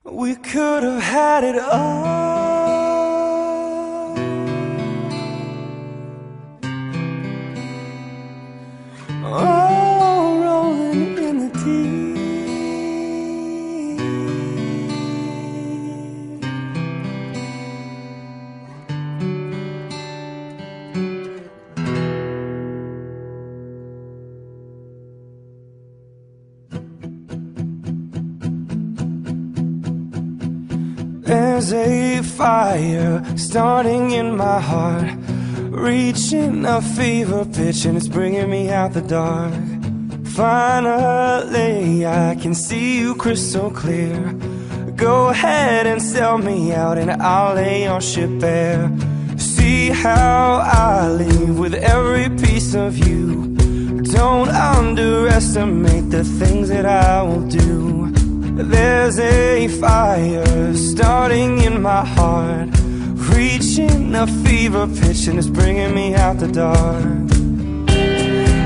We could have had it all rolling in the deep. There's a fire starting in my heart, reaching a fever pitch, and it's bringing me out the dark. Finally, I can see you crystal clear. Go ahead and sell me out, and I'll lay your ship bare. See how I leave with every piece of you. Don't underestimate the things that I will do. There's a fire starting in my heart, reaching a fever pitch, and it's bringing me out the dark.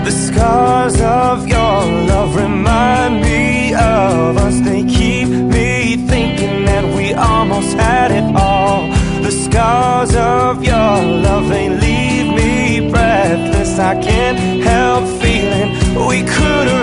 The scars of your love remind me of us. They keep me thinking that we almost had it all. The scars of your love, they leave me breathless. I can't help feeling we could have